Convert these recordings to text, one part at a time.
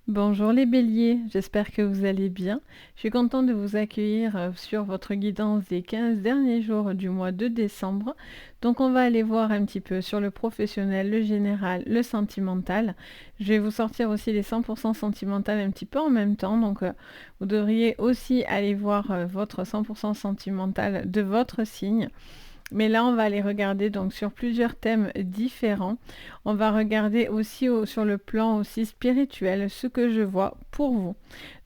Bonjour les béliers, j'espère que vous allez bien. Je suis contente de vous accueillir sur votre guidance des 15 derniers jours du mois de décembre. Donc on va aller voir un petit peu sur le professionnel, le général, le sentimental. Je vais vous sortir aussi les 100% sentimental un petit peu en même temps. Donc vous devriez aussi aller voir votre 100% sentimental de votre signe. Mais là, on va aller regarder donc sur plusieurs thèmes différents. On va regarder aussi sur le plan aussi spirituel ce que je vois pour vous.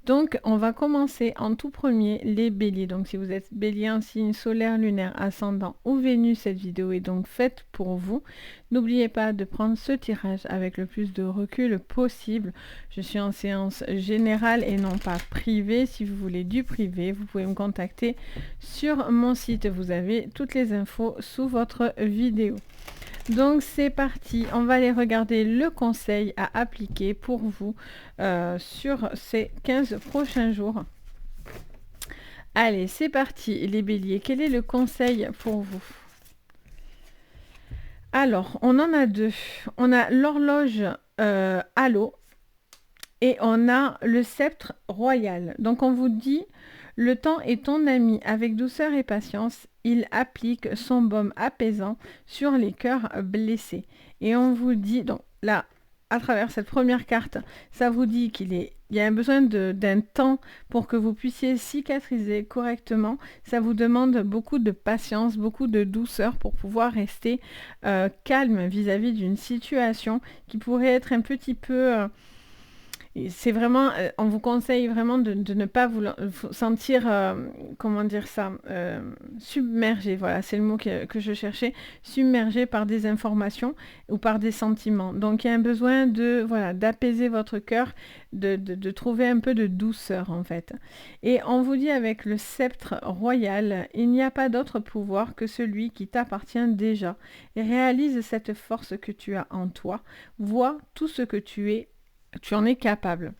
Donc, on va commencer en tout premier les béliers. Donc, si vous êtes bélier en signe solaire, lunaire, ascendant ou Vénus, cette vidéo est donc faite pour vous. N'oubliez pas de prendre ce tirage avec le plus de recul possible. Je suis en séance générale et non pas privée. Si vous voulez du privé, vous pouvez me contacter sur mon site. Vous avez toutes les infos sous votre vidéo. Donc c'est parti, on va aller regarder le conseil à appliquer pour vous sur ces 15 prochains jours. Allez, c'est parti les béliers, quel est le conseil pour vous? Alors, on en a deux. On a l'horloge à l'eau et on a le sceptre royal. Donc on vous dit, le temps est ton ami, avec douceur et patience, il applique son baume apaisant sur les cœurs blessés. Et on vous dit, donc là, à travers cette première carte, ça vous dit il y a un besoin d'un temps pour que vous puissiez cicatriser correctement. Ça vous demande beaucoup de patience, beaucoup de douceur pour pouvoir rester calme vis-à-vis d'une situation qui pourrait être un petit peu... c'est vraiment, on vous conseille vraiment de ne pas vous sentir, comment dire ça, submergé, voilà, c'est le mot que je cherchais, submergé par des informations ou par des sentiments. Donc il y a un besoin de, voilà, d'apaiser votre cœur, de trouver un peu de douceur en fait. Et on vous dit avec le sceptre royal, il n'y a pas d'autre pouvoir que celui qui t'appartient déjà. Et réalise cette force que tu as en toi, vois tout ce que tu en es capable.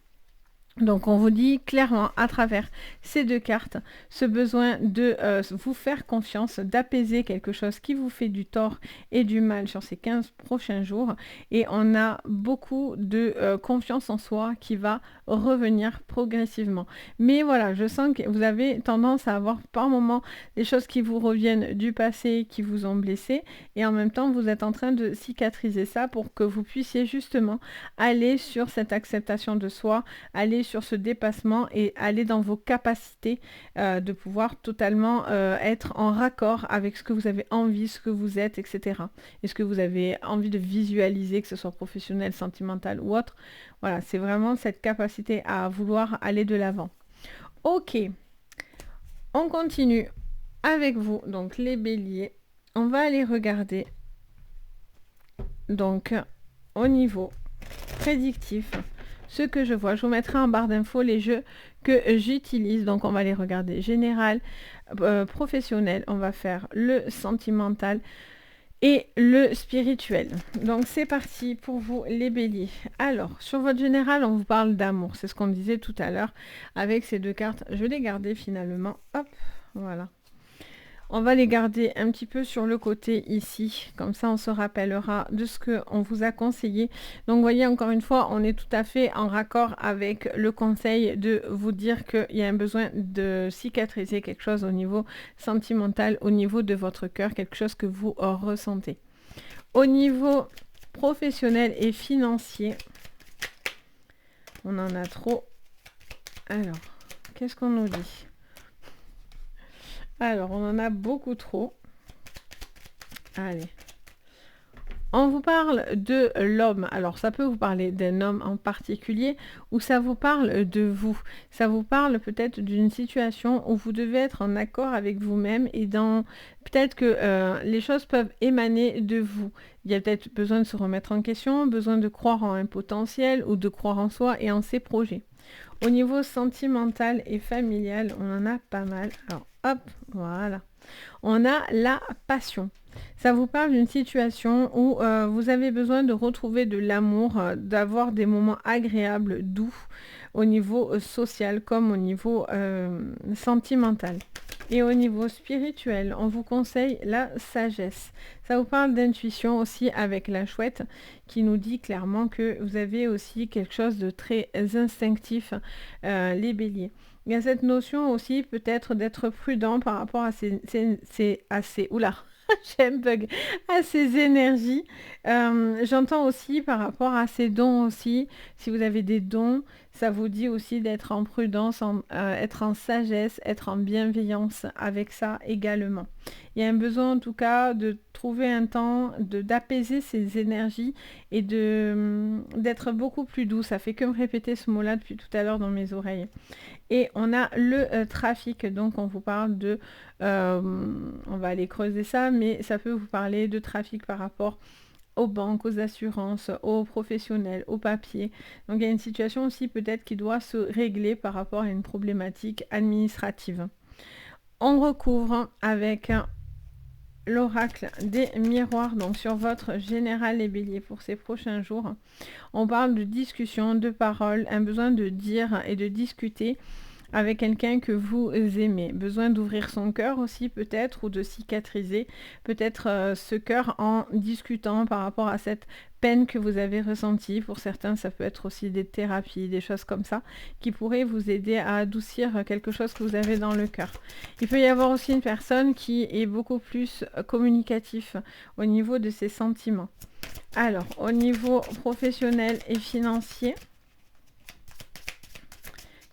Donc on vous dit clairement à travers ces deux cartes ce besoin de vous faire confiance, d'apaiser quelque chose qui vous fait du tort et du mal sur ces 15 prochains jours. Et on a beaucoup de confiance en soi qui va revenir progressivement. Mais voilà, je sens que vous avez tendance à avoir par moments des choses qui vous reviennent du passé, qui vous ont blessé. Et en même temps, vous êtes en train de cicatriser ça pour que vous puissiez justement aller sur cette acceptation de soi, aller sur ce dépassement et aller dans vos capacités de pouvoir totalement être en raccord avec ce que vous avez envie, ce que vous êtes, etc. Et ce que vous avez envie de visualiser, que ce soit professionnel, sentimental ou autre. Voilà, c'est vraiment cette capacité à vouloir aller de l'avant. Ok, on continue avec vous, donc les béliers. On va aller regarder donc au niveau prédictif ce que je vois. Je vous mettrai en barre d'infos les jeux que j'utilise. Donc on va les regarder. Général, professionnel, on va faire le sentimental et le spirituel. Donc c'est parti pour vous les béliers. Alors, sur votre général, on vous parle d'amour. C'est ce qu'on disait tout à l'heure avec ces deux cartes. Je vais les garder finalement. Hop, voilà. On va les garder un petit peu sur le côté ici, comme ça on se rappellera de ce qu'on vous a conseillé. Donc vous voyez, encore une fois, on est tout à fait en raccord avec le conseil de vous dire qu'il y a un besoin de cicatriser quelque chose au niveau sentimental, au niveau de votre cœur, quelque chose que vous ressentez. Au niveau professionnel et financier, on en a trop. Alors, qu'est-ce qu'on nous dit ? Alors, on en a beaucoup trop. Allez. On vous parle de l'homme. Alors, ça peut vous parler d'un homme en particulier ou ça vous parle de vous. Ça vous parle peut-être d'une situation où vous devez être en accord avec vous-même et dans peut-être que les choses peuvent émaner de vous. Il y a peut-être besoin de se remettre en question, besoin de croire en un potentiel ou de croire en soi et en ses projets. Au niveau sentimental et familial, on en a pas mal. Alors, hop, voilà. On a la passion. Ça vous parle d'une situation où vous avez besoin de retrouver de l'amour, d'avoir des moments agréables, doux, au niveau social comme au niveau sentimental. Et au niveau spirituel, on vous conseille la sagesse. Ça vous parle d'intuition aussi avec la chouette qui nous dit clairement que vous avez aussi quelque chose de très instinctif, les béliers. Il y a cette notion aussi peut-être d'être prudent par rapport à oula, j'ai un bug, à ces énergies. J'entends aussi par rapport à ces dons aussi, si vous avez des dons, ça vous dit aussi d'être en prudence, être en sagesse, être en bienveillance avec ça également. Il y a un besoin en tout cas de trouver un temps, d'apaiser ces énergies et d'être beaucoup plus doux. Ça fait que me répéter ce mot-là depuis tout à l'heure dans mes oreilles. Et on a le trafic, donc on vous parle de... on va aller creuser ça, mais ça peut vous parler de trafic par rapport aux banques, aux assurances, aux professionnels, aux papiers. Donc il y a une situation aussi peut-être qui doit se régler par rapport à une problématique administrative. On recouvre avec l'oracle des miroirs, donc sur votre général les béliers pour ces prochains jours. On parle de discussion, de parole, un besoin de dire et de discuter avec quelqu'un que vous aimez. Besoin d'ouvrir son cœur aussi peut-être, ou de cicatriser peut-être ce cœur en discutant par rapport à cette peine que vous avez ressentie. Pour certains, ça peut être aussi des thérapies, des choses comme ça, qui pourraient vous aider à adoucir quelque chose que vous avez dans le cœur. Il peut y avoir aussi une personne qui est beaucoup plus communicatif au niveau de ses sentiments. Alors, au niveau professionnel et financier,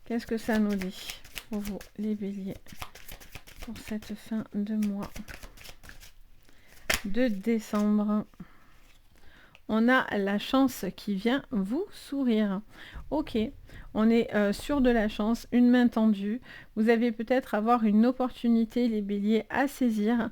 qu'est-ce que ça nous dit pour vous, les béliers, pour cette fin de mois de décembre? On a la chance qui vient vous sourire. Ok, on est sûr de la chance, une main tendue. Vous allez peut-être avoir une opportunité, les béliers, à saisir.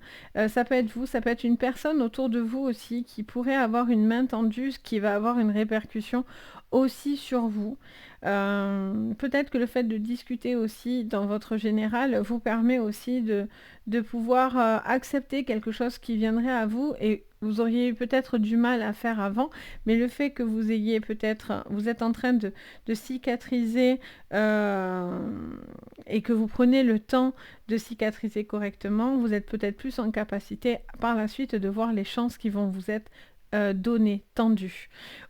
Ça peut être vous, ça peut être une personne autour de vous aussi qui pourrait avoir une main tendue, ce qui va avoir une répercussion aussi sur vous. Peut-être que le fait de discuter aussi dans votre général vous permet aussi de pouvoir accepter quelque chose qui viendrait à vous et vous auriez peut-être du mal à faire avant, mais le fait que vous ayez peut-être, vous êtes en train de cicatriser et que vous prenez le temps de cicatriser correctement, vous êtes peut-être plus en capacité par la suite de voir les chances qui vont vous être données, tendues.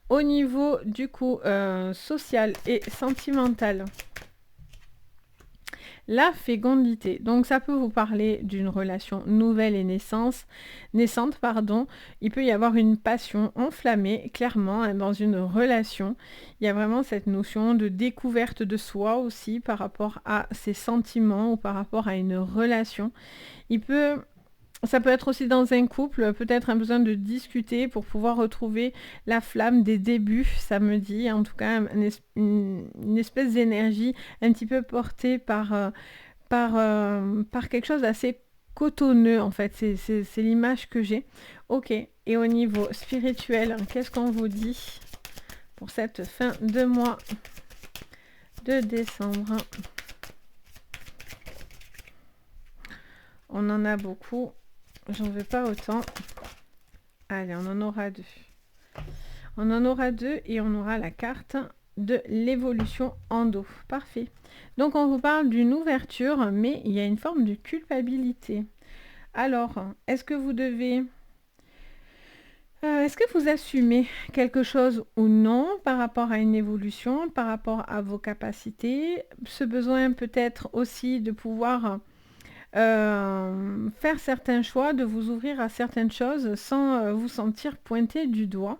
Au niveau du coup social et sentimental, la fécondité. Donc ça peut vous parler d'une relation nouvelle et naissante. Il peut y avoir une passion enflammée, clairement, hein, dans une relation. Il y a vraiment cette notion de découverte de soi aussi par rapport à ses sentiments ou par rapport à une relation. Ça peut être aussi dans un couple, peut-être un besoin de discuter pour pouvoir retrouver la flamme des débuts, ça me dit, en tout cas une espèce d'énergie un petit peu portée par quelque chose d'assez cotonneux en fait, c'est l'image que j'ai. Ok, et au niveau spirituel, qu'est-ce qu'on vous dit pour cette fin de mois de décembre? On en a beaucoup. J'en veux pas autant. Allez, on en aura deux. On en aura deux et on aura la carte de l'évolution en dos. Parfait. Donc, on vous parle d'une ouverture, mais il y a une forme de culpabilité. Alors, est-ce que vous devez... est-ce que vous assumez quelque chose ou non par rapport à une évolution, par rapport à vos capacités? Ce besoin peut-être aussi de pouvoir... faire certains choix, de vous ouvrir à certaines choses sans vous sentir pointé du doigt.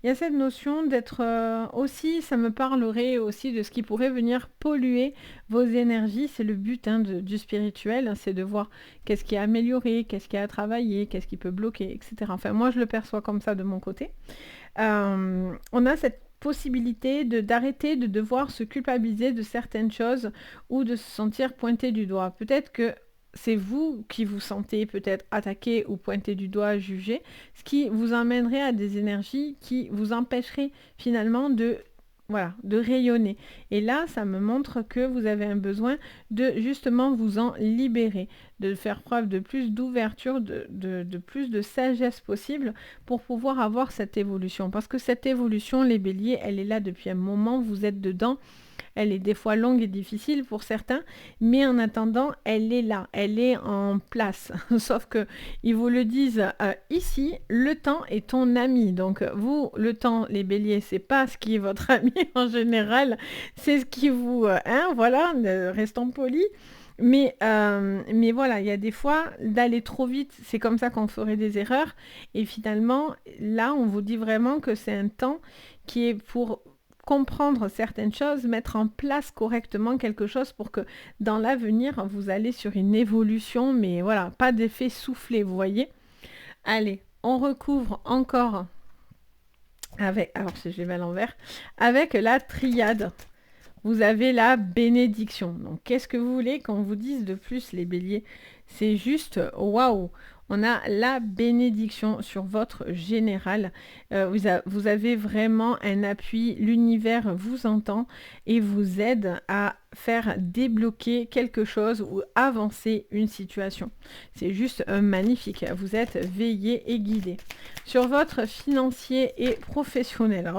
Il y a cette notion d'être aussi, ça me parlerait aussi de ce qui pourrait venir polluer vos énergies. C'est le but du spirituel, hein, c'est de voir qu'est-ce qui est amélioré, qu'est-ce qui est à travailler, qu'est-ce qui peut bloquer, etc. Enfin, moi, je le perçois comme ça de mon côté. On a cette possibilité d'arrêter de devoir se culpabiliser de certaines choses ou de se sentir pointé du doigt. Peut-être que c'est vous qui vous sentez peut-être attaqué ou pointé du doigt, jugé, ce qui vous emmènerait à des énergies qui vous empêcheraient finalement de rayonner. Et là, ça me montre que vous avez un besoin de justement vous en libérer, de faire preuve de plus d'ouverture, de plus de sagesse possible pour pouvoir avoir cette évolution. Parce que cette évolution, les béliers, elle est là depuis un moment, vous êtes dedans. Elle est des fois longue et difficile pour certains, mais en attendant, elle est là, elle est en place. Sauf que ils vous le disent ici, le temps est ton ami. Donc vous, le temps, les béliers, c'est pas ce qui est votre ami en général, c'est ce qui vous... voilà, restons polis. Mais voilà, il y a des fois, d'aller trop vite, c'est comme ça qu'on ferait des erreurs. Et finalement, là, on vous dit vraiment que c'est un temps qui est pour comprendre certaines choses, mettre en place correctement quelque chose pour que dans l'avenir, vous allez sur une évolution, mais voilà, pas d'effet soufflé, vous voyez. Allez, on recouvre encore avec, alors je vais à l'envers, avec la triade. Vous avez la bénédiction. Donc, qu'est-ce que vous voulez qu'on vous dise de plus, les béliers? C'est juste, waouh! On a la bénédiction sur votre général. Vous avez vraiment un appui. L'univers vous entend et vous aide à faire débloquer quelque chose ou avancer une situation. C'est juste magnifique. Vous êtes veillé et guidé. Sur votre financier et professionnel.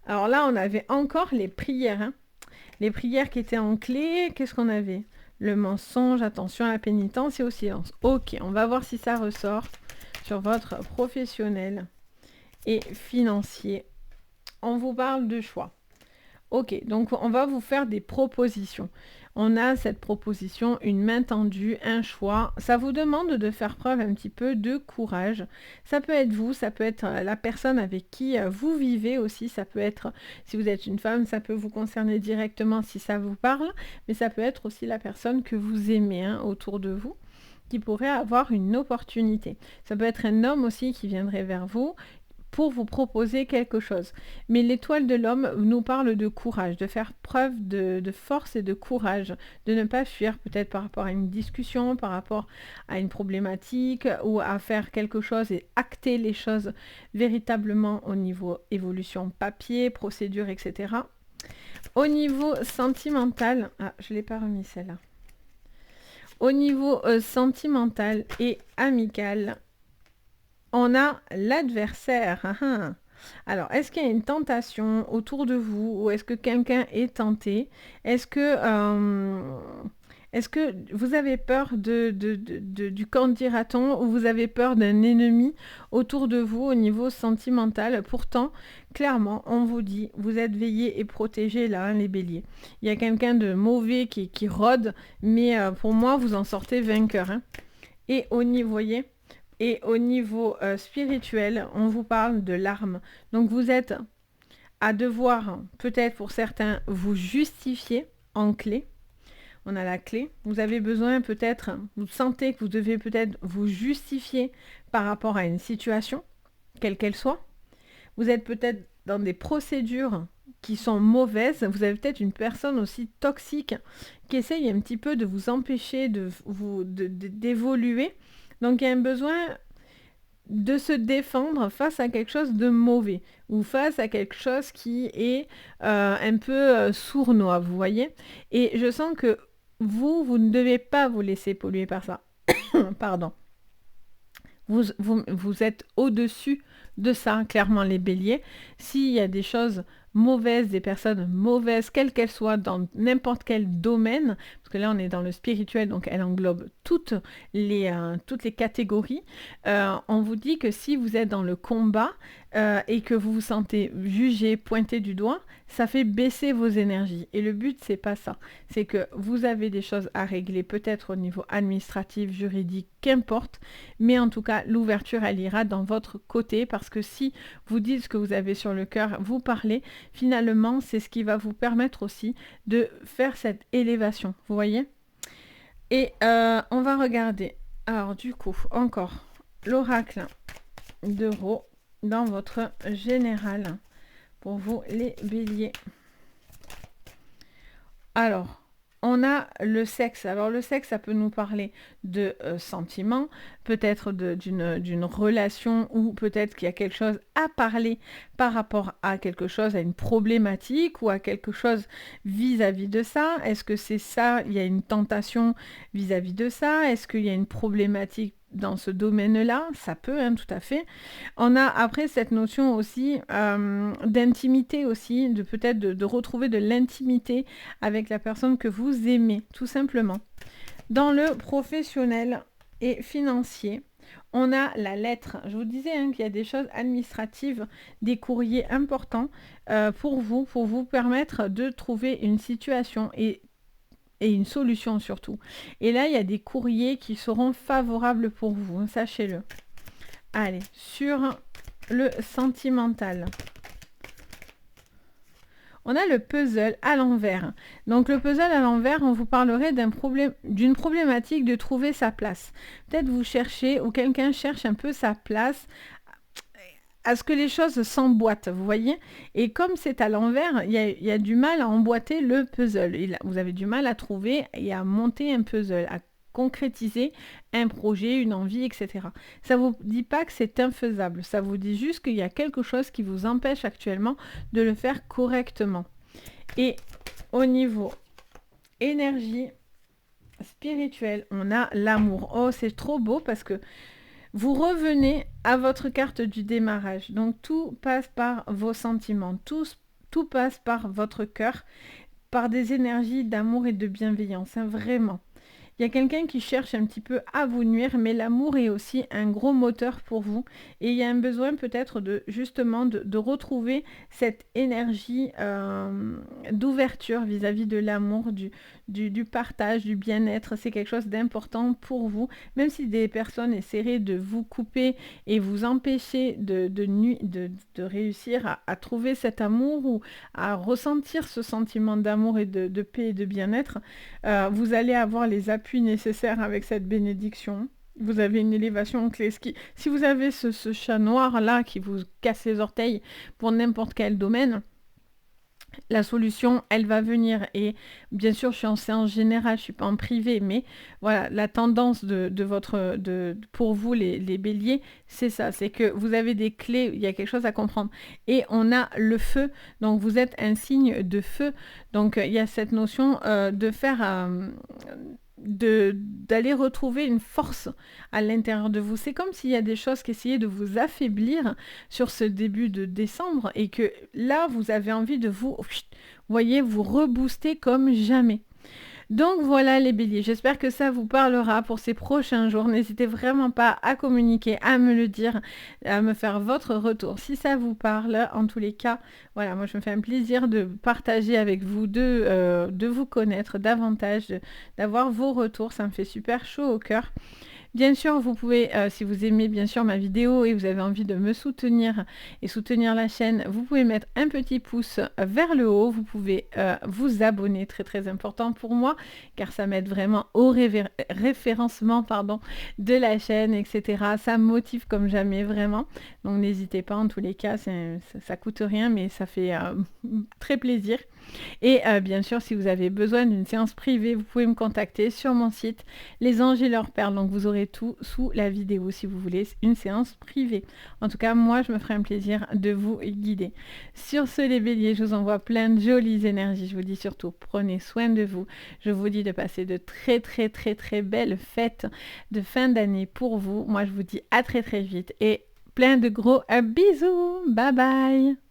Alors là, on avait encore les prières. Hein. Les prières qui étaient en clé. Qu'est-ce qu'on avait? Le mensonge, attention à la pénitence et au silence. Ok, on va voir si ça ressort sur votre professionnel et financier. On vous parle de choix. Ok, donc on va vous faire des propositions. On a cette proposition, une main tendue, un choix. Ça vous demande de faire preuve un petit peu de courage. Ça peut être vous, ça peut être la personne avec qui vous vivez aussi. Ça peut être, si vous êtes une femme, ça peut vous concerner directement si ça vous parle. Mais ça peut être aussi la personne que vous aimez autour de vous, qui pourrait avoir une opportunité. Ça peut être un homme aussi qui viendrait vers vous, pour vous proposer quelque chose. Mais l'étoile de l'homme nous parle de courage, de faire preuve de force et de courage, de ne pas fuir peut-être par rapport à une discussion, par rapport à une problématique ou à faire quelque chose et acter les choses véritablement au niveau évolution papier, procédure, etc. Au niveau sentimental, je ne l'ai pas remis celle-là. Au niveau sentimental et amical, on a l'adversaire. Alors, est-ce qu'il y a une tentation autour de vous ou est-ce que quelqu'un est tenté? Est-ce que vous avez peur du qu'en dira-t-on ou vous avez peur d'un ennemi autour de vous au niveau sentimental? Pourtant, clairement, on vous dit, vous êtes veillés et protégés là, les béliers. Il y a quelqu'un de mauvais qui rôde, mais pour moi, vous en sortez vainqueur. Et au niveau, voyez, et au niveau spirituel, on vous parle de l'arme. Donc vous êtes à devoir, peut-être pour certains, vous justifier en clé. On a la clé. Vous avez besoin peut-être, vous sentez que vous devez peut-être vous justifier par rapport à une situation, quelle qu'elle soit. Vous êtes peut-être dans des procédures qui sont mauvaises. Vous avez peut-être une personne aussi toxique qui essaye un petit peu de vous empêcher d'évoluer. Donc, il y a un besoin de se défendre face à quelque chose de mauvais ou face à quelque chose qui est un peu sournois, vous voyez. Et je sens que vous ne devez pas vous laisser polluer par ça. Pardon. Vous êtes au-dessus de ça, clairement, les béliers. S'il y a des choses mauvaises, des personnes mauvaises, quelles qu'elles soient, dans n'importe quel domaine, parce que là, on est dans le spirituel, donc elle englobe toutes les catégories, on vous dit que si vous êtes dans le combat et que vous vous sentez jugé, pointé du doigt, ça fait baisser vos énergies. Et le but, c'est pas ça. C'est que vous avez des choses à régler, peut-être au niveau administratif, juridique, qu'importe. Mais en tout cas, l'ouverture, elle ira dans votre côté parce que si vous dites ce que vous avez sur le cœur, vous parlez, finalement, c'est ce qui va vous permettre aussi de faire cette élévation. Vous voyez? Et on va regarder. Alors, du coup, encore l'oracle d'Euro dans votre général. Pour vous, les béliers. Alors, on a le sexe. Alors, le sexe, ça peut nous parler de sentiments, peut-être d'une relation ou peut-être qu'il y a quelque chose à parler par rapport à quelque chose, à une problématique ou à quelque chose vis-à-vis de ça. Est-ce que c'est ça, il y a une tentation vis-à-vis de ça? Est-ce qu'il y a une problématique dans ce domaine-là? Ça peut, hein, tout à fait. On a après cette notion aussi d'intimité aussi, de peut-être de retrouver de l'intimité avec la personne que vous aimez, tout simplement. Dans le professionnel et financier, on a la lettre. Je vous disais hein, qu'il y a des choses administratives, des courriers importants pour vous permettre de trouver une situation et une solution surtout. Et là, il y a des courriers qui seront favorables pour vous, hein, sachez-le. Allez, sur le sentimental. On a le puzzle à l'envers. Donc le puzzle à l'envers, on vous parlerait d'une problématique de trouver sa place. Peut-être vous cherchez ou quelqu'un cherche un peu sa place à ce que les choses s'emboîtent, vous voyez. Et comme c'est à l'envers, il y a du mal à emboîter le puzzle. Et là, vous avez du mal à trouver et à monter un puzzle, à concrétiser un projet, une envie, etc. Ça ne vous dit pas que c'est infaisable, ça vous dit juste qu'il y a quelque chose qui vous empêche actuellement de le faire correctement. Et au niveau énergie spirituelle, on a l'amour. Oh, c'est trop beau parce que vous revenez à votre carte du démarrage. Donc tout passe par vos sentiments, tout passe par votre cœur, par des énergies d'amour et de bienveillance, hein, vraiment. Il y a quelqu'un qui cherche un petit peu à vous nuire, mais l'amour est aussi un gros moteur pour vous. Et il y a un besoin peut-être justement de retrouver cette énergie d'ouverture vis-à-vis de l'amour, du partage, du bien-être. C'est quelque chose d'important pour vous. Même si des personnes essaieraient de vous couper et vous empêcher de réussir à trouver cet amour ou à ressentir ce sentiment d'amour et de paix et de bien-être, vous allez avoir les appuis nécessaires avec cette bénédiction. Vous avez une élévation clé. Si vous avez ce chat noir là qui vous casse les orteils pour n'importe quel domaine, la solution, elle va venir. Et bien sûr, je suis en séance générale, je suis pas en privé, mais voilà, la tendance pour vous, les béliers, c'est ça, c'est que vous avez des clés, il y a quelque chose à comprendre. Et on a le feu, donc vous êtes un signe de feu. Donc, il y a cette notion de faire... d'aller retrouver une force à l'intérieur de vous. C'est comme s'il y a des choses qui essayaient de vous affaiblir sur ce début de décembre et que là, vous avez envie de vous rebooster comme jamais. Donc voilà les béliers, j'espère que ça vous parlera pour ces prochains jours. N'hésitez vraiment pas à communiquer, à me le dire, à me faire votre retour si ça vous parle. En tous les cas, voilà, moi je me fais un plaisir de partager avec vous, de vous connaître davantage, d'avoir vos retours, ça me fait super chaud au cœur. Bien sûr, vous pouvez, si vous aimez bien sûr ma vidéo et vous avez envie de me soutenir et soutenir la chaîne, vous pouvez mettre un petit pouce vers le haut, vous pouvez vous abonner, très très important pour moi, car ça m'aide vraiment au référencement de la chaîne, etc. Ça me motive comme jamais, vraiment. Donc n'hésitez pas, en tous les cas, ça coûte rien, mais ça fait très plaisir. Et bien sûr, si vous avez besoin d'une séance privée, vous pouvez me contacter sur mon site Les Anges et leurs perles. Donc vous aurez tout sous la vidéo si vous voulez une séance privée. En tout cas, moi, je me ferai un plaisir de vous guider. Sur ce, les béliers, je vous envoie plein de jolies énergies. Je vous dis surtout, prenez soin de vous. Je vous dis de passer de très très très très belles fêtes de fin d'année pour vous. Moi, je vous dis à très très vite et plein de gros bisous. Bye bye.